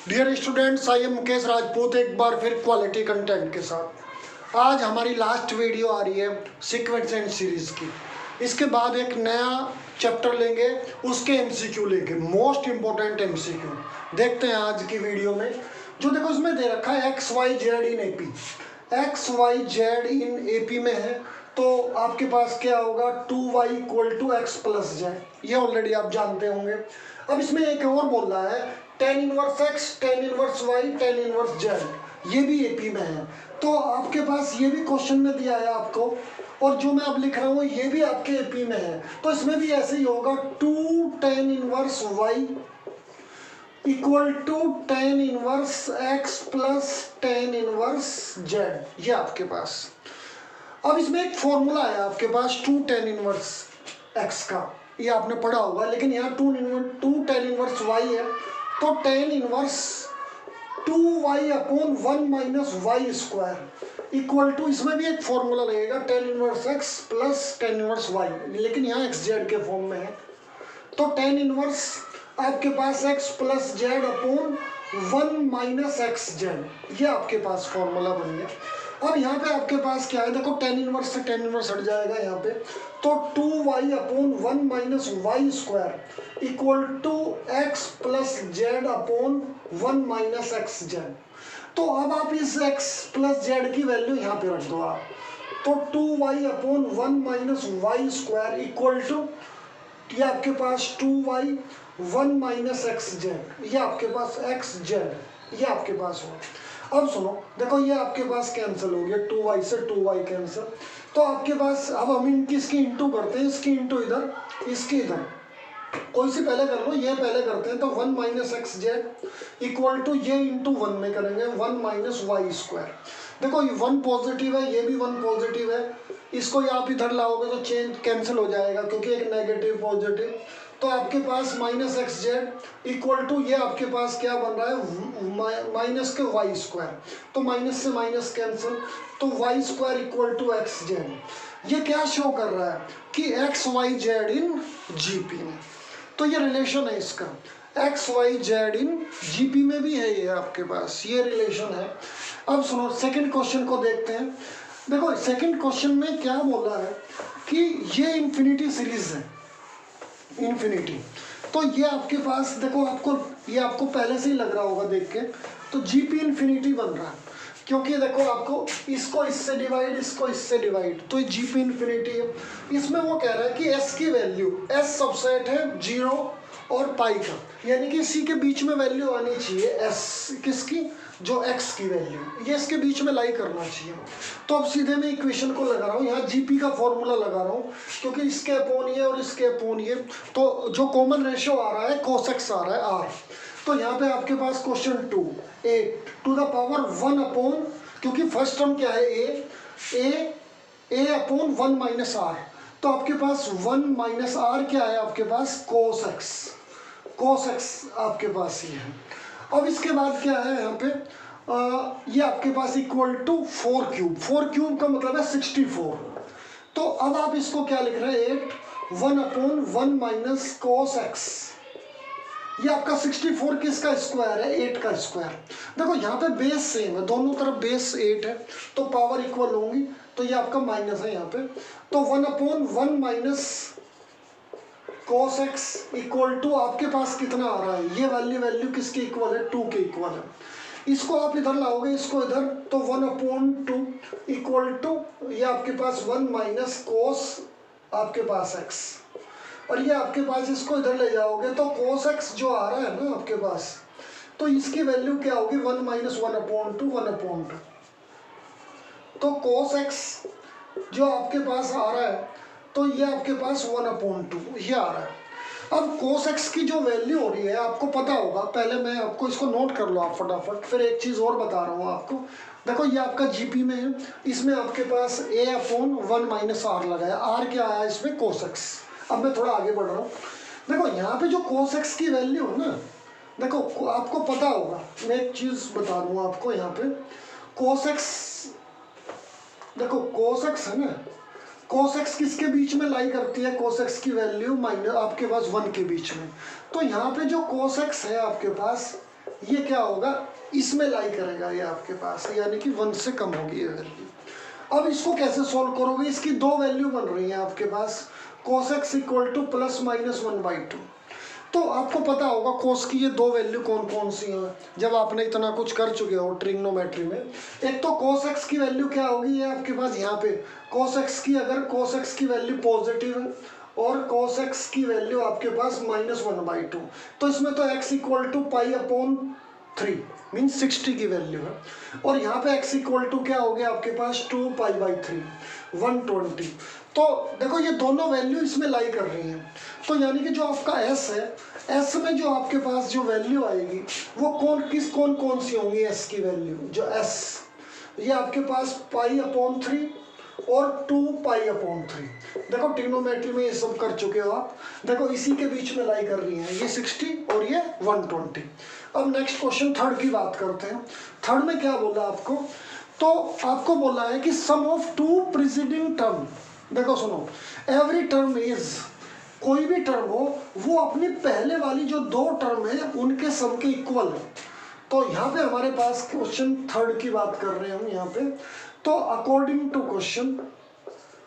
Dear students, I am Mukesh Rajput एक बार फिर क्वालिटी कंटेंट के साथ। आज हमारी लास्ट वीडियो आ रही है सीक्वेंस एंड सीरीज की। इसके बाद एक नया चैप्टर लेंगे, उसके एमसीक्यू लेंगे, मोस्ट इंपॉर्टेंट एमसीक्यू देखते हैं आज की वीडियो में। जो देखो इसमें दे रखा है X Y Z in AP, X Y Z in AP में है तो आपके पास क्या होगा 2y = x + z, ये ऑलरेडी आप जानते होंगे। अब इसमें एक और बोल रहा है tan inverse x, tan inverse y, tan inverse z, ये भी एपी में है। तो आपके पास ये भी क्वेश्चन में दिया है आपको, और जो मैं अब लिख रहा हूँ ये भी आपके एपी में है। तो इसमें भी ऐसे ही होगा 2 tan inverse y = tan inverse x + tan inverse z, ये आपके पास। अब इसमें एक फॉर्मूला है आपके पास 2 tan इनवर्स x का, ये आपने पढ़ा होगा, लेकिन यहाँ 2 tan इनवर्स y है तो tan इनवर्स 2y/1 - y², इसमें भी एक फॉर्मूला लगेगा tan inverse x + tan inverse y, लेकिन यहाँ x z के फॉर्म में है। तो tan इनवर्स आपके पास x + z/1 - xz, ये आपके पास फॉर्मूला बन गया। अब यहाँ पे आपके पास क्या है, देखो tan इनवर्स से tan इनवर्स हट जाएगा यहाँ पे, तो 2y/1 - y² = x + z/1 - xz। तो अब आप इस x + z की वैल्यू यहाँ पे रख दो आप, तो 2y/1 - y² = ये आपके पास 2y/1 - xz, ये आपके पास xz, ये आपके पास हो। अब सुनो, देखो ये आपके पास कैंसिल हो गया, 2y से 2y कैंसिल। तो आपके पास अब हम इनकी इसकी इंटू करते हैं, इसकी इंटू इधर, इसकी इधर, कोई सी पहले कर लो, ये पहले करते हैं। तो 1 - xz = ये इंटू 1 में करेंगे 1 - y²। देखो ये 1 पॉजिटिव है, ये भी 1 पॉजिटिव है, इसको आप इधर लाओगे तो चेंज कैंसिल हो जाएगा क्योंकि एक नेगेटिव पॉजिटिव। तो आपके पास -xz = ये आपके पास क्या बन रहा है माइनस के y², तो माइनस से माइनस कैंसिल, तो y² = xz। ये क्या शो कर रहा है कि X Y Z in GP में, तो ये रिलेशन है इसका, X Y Z in GP में भी है, ये आपके पास ये रिलेशन है। अब सुनो सेकंड क्वेश्चन को देखते हैं। देखो सेकंड क्वेश्चन में क्या बोला है कि ये इंफिनिटी सीरीज है, इंफिनिटी। तो ये आपके पास देखो, ये आपको पहले से ही लग रहा होगा देख के, तो जीपी इंफिनिटी बन रहा है क्योंकि देखो आपको इसको इससे डिवाइड, इसको इससे डिवाइड, तो ये जीपी इंफिनिटी है। इसमें वो कह रहा है कि एस की वैल्यू, एस सबसेट है 0 और पाई का, यानी कि इसी के बीच में वैल्यू आनी चाहिए एस किसकी, जो एक्स की वैल्यू, ये इसके बीच में लाई करना चाहिए। तो अब सीधे मैं इक्वेशन को लगा रहा हूँ, यहाँ जीपी का फॉर्मूला लगा रहा हूँ क्योंकि इसके अपॉन ये और इसके अपॉन ये, तो जो कॉमन रेशियो आ रहा है cos x आ रहा है आर। तो यहाँ पे आपके पास क्वेश्चन 2 8⁴ क्योंकि फर्स्ट टर्म क्या है a/1 - r, तो आपके पास 1 - r क्या है आपके पास cos x आपके पास ये है। अब इसके बाद क्या है यहाँ पे ये आपके पास = 4³ का मतलब है 64। तो अब आप इसको क्या लिख रहे हैं 8 1/1 - cos x, ये आपका 64 किसका स्क्वायर है, 8 का स्क्वायर। देखो यहाँ पे बेस सेम है, दोनों तरफ बेस 8 है तो पावर इक्वल होंगी, तो ये आपका माइनस है यहाँ पे। तो 1/1 - cos x = आपके पास कितना आ रहा है, ये वैल्यू किसके इक्वल है, 2 के इक्वल है। इसको आप इधर लाओगे, इसको इधर, तो 1/2 = ये आपके पास 1 - cos आपके पास x, और ये आपके पास इसको इधर ले जाओगे तो cos x जो आ रहा है ना आपके पास, तो इसकी वैल्यू क्या होगी 1 - 1/2 तो cos x जो आपके पास आ रहा है, तो ये आपके पास 1/2 ये आ रहा है। अब cos x की जो वैल्यू हो रही है आपको पता होगा, पहले मैं आपको इसको नोट कर लो आप फटाफट, फिर एक चीज़ और बता रहा हूँ आपको। देखो ये आपका जीपी में है, इसमें आपके पास a/1 - r लगा है, r क्या आया इसमें cos x। अब मैं थोड़ा आगे बढ़ रहा हूँ, देखो यहाँ पे जो cos x की वैल्यू है ना, देखो आपको पता होगा, मैं एक चीज़ बता दूँ आपको यहाँ पे, cos x, देखो cos x है ना, cos x किसके बीच में लाई करती है, cos x की वैल्यू माइनस आपके पास 1 के बीच में। तो यहाँ पे जो cos x है आपके पास, ये क्या होगा, इसमें लाई करेगा ये आपके पास, यानी कि 1 से कम होगी ये वैल्यू। अब इसको कैसे सॉल्व करोगे, इसकी दो वैल्यू बन रही है आपके पास, cos x equal two plus minus 1/2। तो आपको पता होगा कोस की ये दो वैल्यू कौन कौन सी हैं, जब आपने इतना कुछ कर चुके हो ट्रिग्नोमेट्री में। एक तो cos x की वैल्यू क्या होगी, ये आपके पास यहाँ पे cos x की, अगर cos x की वैल्यू पॉजिटिव है और cos x की वैल्यू आपके पास -1/2, तो इसमें तो x इक्वल टू π/3 मीन्स 60 की वैल्यू है, और यहाँ पे x इक्वल टू क्या हो गया आपके पास 2π/3 120। तो देखो ये दोनों वैल्यू इसमें लाई कर रही हैं, तो यानी कि जो आपका s है, s में जो आपके पास जो वैल्यू आएगी वो कौन कौन सी होंगी, s की वैल्यू जो s, ये आपके पास π/3 और 2π/3। देखो ट्रिग्नोमेट्री में ये सब कर चुके हो आप, देखो इसी के बीच में लाई कर रही हैं, ये 60 और ये 120। अब नेक्स्ट क्वेश्चन थर्ड की बात करते हैं। थर्ड में क्या बोला आपको, तो आपको बोला है कि सम ऑफ टू प्रीसीडिंग टर्म, देखो सुनो, एवरी टर्म इज, कोई भी टर्म हो वो अपनी पहले वाली जो दो टर्म है उनके सम के इक्वल है। तो यहाँ पे हमारे पास क्वेश्चन थर्ड की बात कर रहे हैं हम यहाँ पे, तो अकॉर्डिंग टू क्वेश्चन,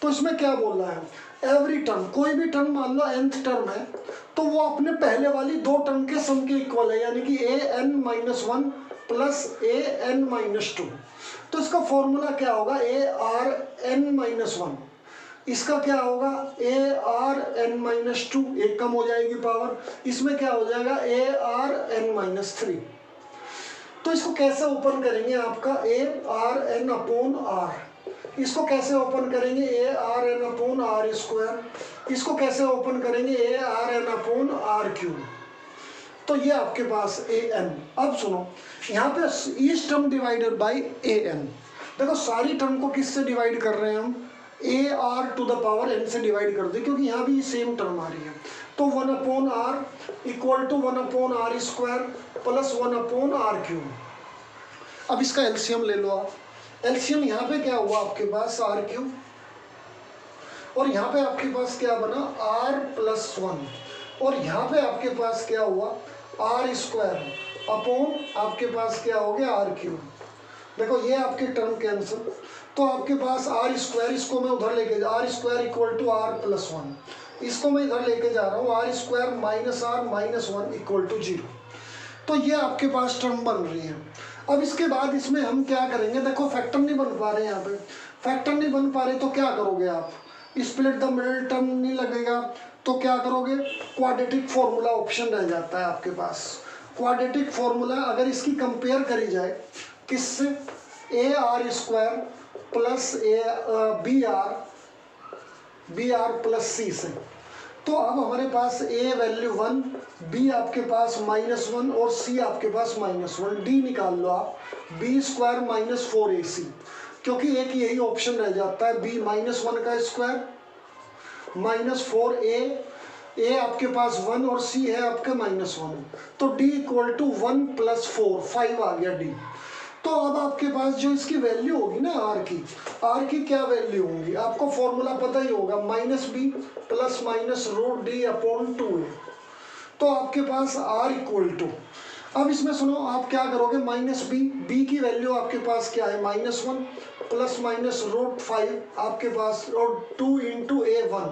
तो इसमें क्या बोल रहा है, एवरी टर्म, कोई भी टर्म मान लो nth टर्म है, तो वो अपने पहले वाली दो टर्म के सम के इक्वल है, यानी कि an-1 प्लस an-2। तो इसका फॉर्मूला क्या होगा, ar(n-1), इसका क्या होगा ar(n-2), एक कम हो जाएगी पावर, इसमें क्या हो जाएगा ar(n-3). तो इसको कैसे ओपन करेंगे, आपका ar(n/r), इसको कैसे ओपन करेंगे ar(n/r², इसको कैसे ओपन करेंगे ar(n/r³। तो ये आपके पास an। अब सुनो, यहाँ पे each term divided by an, देखो सारी टर्म को किससे डिवाइड कर रहे हैं हम, ar⁴ n से डिवाइड कर दे, क्योंकि यहाँ भी सेम टर्म आ रही है। तो 1/r equal to 1/r² plus 1/r³। अब इसका एलसीएम ले लो आप, एलसीएम यहाँ पे क्या हुआ आपके पास r³ और यहाँ पे आपके पास क्या बना r+1, और यहाँ पे आपके पास क्या हुआ r² अपॉन आपके पास क्या हो गया r³। देखो ये आपके टर्म कैंसिल, तो आपके पास r², इसको मैं उधर लेके जा, r² इक्वल टू r+1, इसको मैं इधर लेके जा रहा हूँ, r² minus r minus 1 equal to 0। तो ये आपके पास टर्म बन रही है। अब इसके बाद इसमें हम क्या करेंगे, देखो फैक्टर नहीं बन पा रहे, यहाँ पे फैक्टर नहीं बन पा रहे, तो क्या करोगे आप, स्प्लिट द मिडिल टर्म नहीं लगेगा, तो क्या करोगे, क्वाड्रेटिक फॉर्मूला ऑप्शन रह जाता है आपके पास। क्वाड्रेटिक फॉर्मूला अगर इसकी कंपेयर करी जाए किससे, ar² plus br plus c से, तो अब हमारे पास a वैल्यू 1, b आपके पास -1 और c आपके पास -1, d निकाल लो आप, b² माइनस 4ac, क्योंकि एक यही ऑप्शन रह जाता है, b -1 का स्क्वायर माइनस 4a आपके पास 1 और c है आपके -1, तो d इक्वल टू 1 + 4 5 आ गया d। तो अब आपके पास जो इसकी वैल्यू होगी ना r की क्या वैल्यू होगी, आपको फॉर्मूला पता ही होगा, -b प्लस माइनस √d/2a। तो आपके पास r इक्वल टू, अब इसमें सुनो आप क्या करोगे, -b की वैल्यू आपके पास क्या है -1 प्लस माइनस √5 आपके पास और 2 × a1,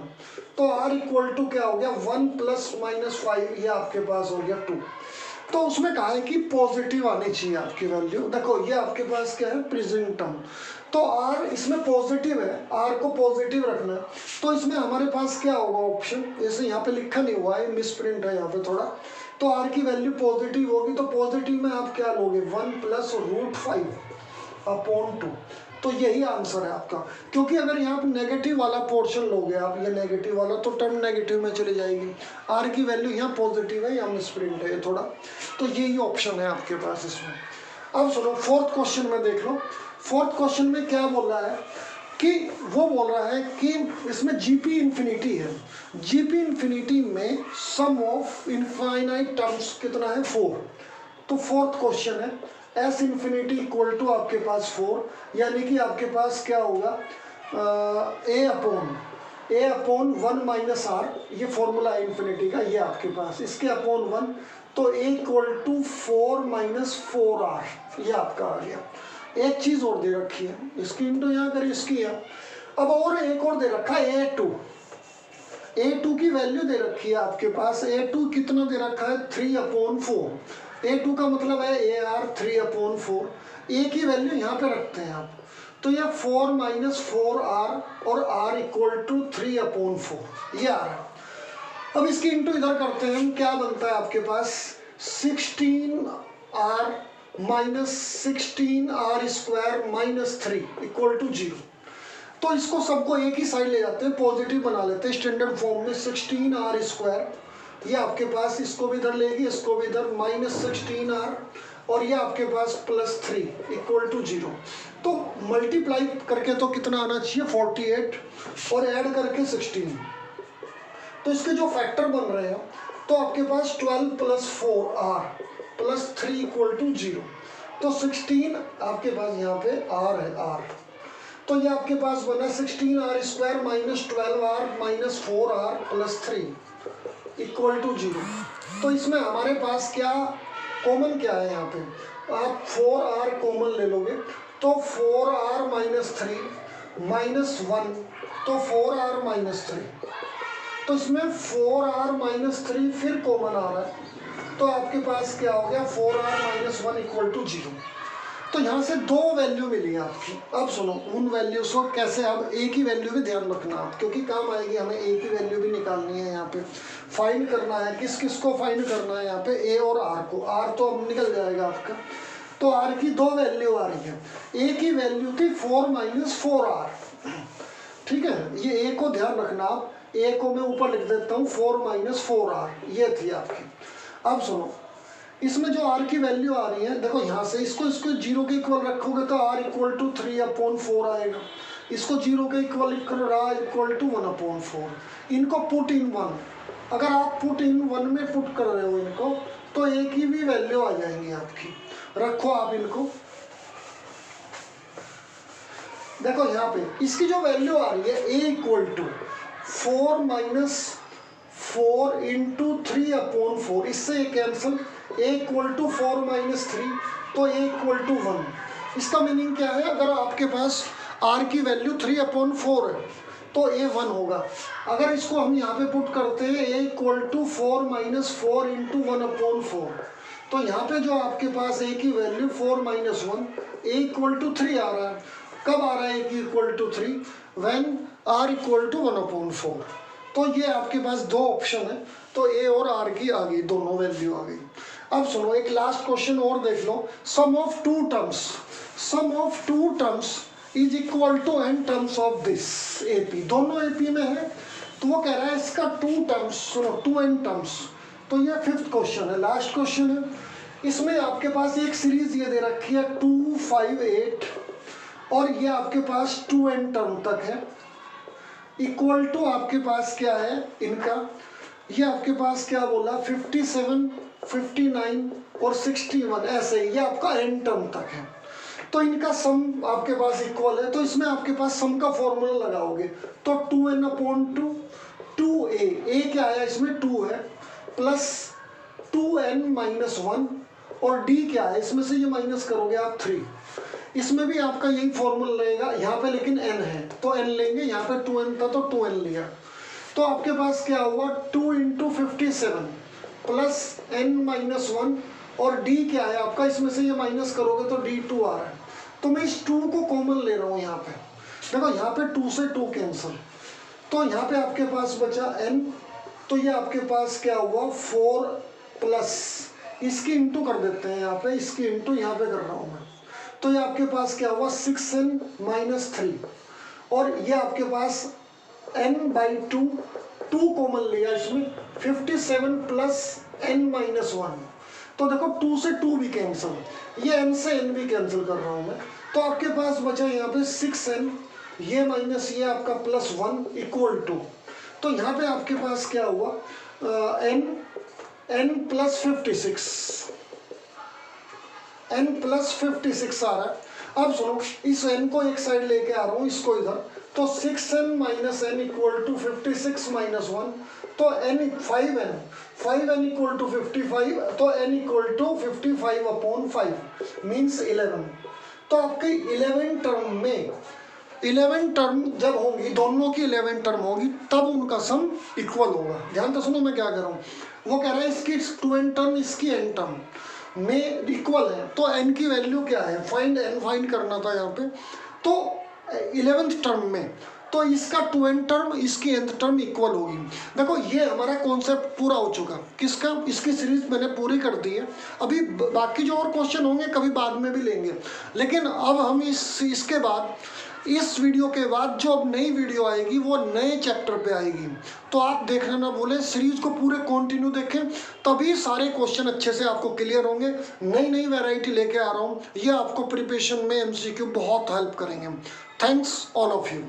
तो r इक्वल टू क्या हो गया 1 प्लस माइनस 5, ये आपके पास हो गया 2। तो उसमें कहा है कि पॉजिटिव आनी चाहिए आपकी वैल्यू। देखो ये आपके पास क्या है प्रेजेंट टर्म, तो r इसमें पॉजिटिव है, r को पॉजिटिव रखना है, तो इसमें हमारे पास क्या होगा ऑप्शन, जैसे यहाँ पे लिखा नहीं हुआ है, मिसप्रिंट है यहाँ पे थोड़ा, तो r की वैल्यू पॉजिटिव होगी, तो पॉजिटिव में आप क्या लोगे 1 प्लस √5/2, तो यही आंसर है आपका। क्योंकि अगर यहाँ पे नेगेटिव वाला पोर्शन लोगे आप, ये नेगेटिव वाला, तो टर्म नेगेटिव में चली जाएगी, r की वैल्यू यहाँ पॉजिटिव है, यहाँ मिसप्रिंट है थोड़ा, तो यही ऑप्शन है आपके पास इसमें। अब सुनो फोर्थ क्वेश्चन में देख लो, फोर्थ क्वेश्चन में क्या बोल रहा है कि वो बोल रहा है कि इसमें GP इंफिनिटी है, GP इंफिनिटी में सम ऑफ इनफाइनाइट टर्म्स कितना है 4। तो फोर्थ क्वेश्चन है S इंफिनिटी इक्वल टू आपके पास 4, यानी कि आपके पास क्या होगा a upon A upon 1 minus R, ये फॉर्मूला है इन्फिनिटी का, ये आपके पास इसके अपॉन 1, तो A equal to 4 minus 4 R, ये आपका आ गया। एक चीज़ और दे रखी है, इसकी इंटू यहाँ करें इसकी है। अब और एक और दे रखा है A2 की वैल्यू दे रखी है आपके पास। A2 कितना दे रखा है 3/4। A2 का मतलब है AR 3/4। A की वैल्यू यहाँ पे रखते हैं आप, तो ये 4 माइनस 4R और R इक्वल टू 3/4 ये आ रहा है। अब इसकी इंटू इधर करते हैं हम, क्या बनता है आपके पास 16R minus 16R square minus 3 equal to 0। तो इसको सबको एक ही साइड ले जाते हैं, पॉजिटिव बना लेते हैं स्टैंडर्ड फॉर्म में। 16R स्क्वायर ये आपके पास, इसको भी इधर लेगी, इसको भी इधर, माइनस 16R और ये आपके पास प्लस 3 इक्वल टू 0। तो मल्टीप्लाई करके तो कितना आना चाहिए 48 और ऐड करके 16। तो इसके जो फैक्टर बन रहे हैं तो आपके पास 12 plus 4R plus 3 equal to 0। तो 16 आपके पास यहाँ पे R है, R, तो ये आपके पास बना 16R square minus 12R minus 4R plus 3 equal to 0। तो इसमें हमारे पास क्या कॉमन क्या है, यहाँ पे आप 4R कॉमन ले लोगे तो 4R माइनस 3 माइनस 1, तो 4R माइनस 3। तो इसमें 4R माइनस 3 फिर कॉमन आ रहा है, तो आपके पास क्या हो गया 4R माइनस 1 इक्वल टू 0। तो यहाँ से दो वैल्यू मिली आपकी। अब सुनो उन वैल्यूज को कैसे, अब ए की वैल्यू भी ध्यान रखना आप, क्योंकि काम आएगी, हमें ए की वैल्यू भी निकालनी है। यहाँ पे फाइंड करना है, किस किस को फाइंड करना है यहाँ पे, ए और आर को। आर तो अब निकल जाएगा आपका, तो आर की दो वैल्यू आ रही है। ए की वैल्यू थी 4 माइनस 4R, ठीक है, ये ए को ध्यान रखना आप, ए को मैं ऊपर लिख देता हूँ 4 माइनस 4R, ये थी आपकी। अब सुनो इसमें जो R की वैल्यू आ रही है, देखो यहाँ से इसको 0 के इक्वल रखोगे तो R इक्वल टू 3/4 आएगा, इसको 0 के इक्वल इक्वल टू 1/4। इनको पुट इन 1, अगर आप पुट इन 1 में पुट कर रहे हो इनको, तो A की भी वैल्यू आ जाएंगी आपकी। रखो आप इनको, देखो यहाँ पे इसकी जो वैल्यू आ रही है A equal to 4 minus 4 into 3/4, इससे ये cancel, A equal to 4 minus 3, तो A इक्वल टू 1। इसका मीनिंग क्या है, अगर आपके पास R की वैल्यू 3/4 है तो A 1 होगा। अगर इसको हम यहाँ पे पुट करते हैं A equal to 4 minus 4 into 1/4, तो यहाँ पे जो आपके पास A की value 4 minus 1, A equal to 3 आ रहा है। कब आ रहा है A की equal to 3, when R equal to 1/4। तो ये आपके पास दो ऑप्शन है, तो A और R की आ गई, दोनों वैल्यू आ गई। अब सुनो एक लास्ट क्वेश्चन और देख लो, sum of two terms is equal to n terms of this AP। दोनों AP में है, तो वो कह रहा है इसका 2 टर्म्स, सुनो 2n टर्म्स। तो ये 5th क्वेश्चन है, लास्ट क्वेश्चन है। इसमें आपके पास एक सीरीज ये दे रखी है 2, 5, 8 और ये आपके पास 2n टर्म तक है, इक्वल टू आपके पास क्या है इनका, ये आपके पास क्या बोला 57, 59 और 61, ऐसे ही ये आपका n टर्म तक है। तो इनका सम आपके पास इक्वल है, तो इसमें आपके पास सम का फॉर्मूला लगाओगे तो 2n/2 2a, a क्या है इसमें 2 है, प्लस 2n-1 और d क्या है, इसमें से ये माइनस करोगे आप 3। इसमें भी आपका यही फॉर्मूला रहेगा, यहाँ पे लेकिन n है तो n लेंगे, यहाँ पे 2n था तो 2n लिया। तो आपके पास क्या हुआ 2 इंटू 57 प्लस n-1 और d क्या है आपका, इसमें से ये माइनस करोगे तो d2 आ रहा है। तो मैं इस 2 को कॉमन ले रहा हूँ यहाँ पे, देखो यहाँ पे 2 से 2 कैंसिल, तो यहाँ पे आपके पास बचा n, तो ये आपके पास क्या हुआ 4 प्लस इसकी इंटू कर देते हैं यहाँ पे, इसकी इंटू यहाँ पे कर रहा हूँ मैं, तो ये आपके पास क्या हुआ 6n-3 और ये आपके पास n/2 2 कॉमन लिया इसमें 57 प्लस n-1। तो देखो 2 से 2 भी कैंसिल, ये n से n भी कैंसिल कर रहा हूँ मैं, तो आपके पास बचा यहाँ पे 6n, ये माइनस ये आपका प्लस 1 इक्वल टू, तो यहाँ पे आपके पास क्या हुआ n प्लस 56, n प्लस 56 आ रहा है। अब सुनो इस n को एक साइड लेके आ रहा हूँ, इसको इधर, तो 6n minus N equal to 56 minus 1, तो n 5n इक्वल टू 55, तो n equal to 55 upon 5 means 11। तो आपके 11 टर्म में 11 टर्म जब होंगी, दोनों की 11 टर्म होगी, तब उनका सम इक्वल होगा। ध्यान तो सुनो मैं क्या कर रहा हूँ। वो कह रहा है इसकी 2n टर्म इसकी n टर्म में इक्वल है, तो n की वैल्यू क्या है, फाइंड n फाइंड करना था यहाँ पे। तो 11th टर्म में तो इसका 2n टर्म इसकी nth टर्म इक्वल होगी। देखो ये हमारा कॉन्सेप्ट पूरा हो चुका। किसका, इसकी सीरीज मैंने पूरी कर दी है। अभी बाकी जो और क्वेश्चन होंगे कभी बाद में भी लेंगे, लेकिन अब हम इसके बाद इस वीडियो के बाद जो अब नई वीडियो आएगी वो नए चैप्टर पे आएगी। तो आप देखना ना भूलें, सीरीज को पूरे कंटिन्यू देखें, तभी सारे क्वेश्चन अच्छे से आपको क्लियर होंगे। नई नई वैरायटी लेके आ रहा हूँ, ये आपको प्रिपरेशन में MCQ बहुत हेल्प करेंगे। Thanks all of you.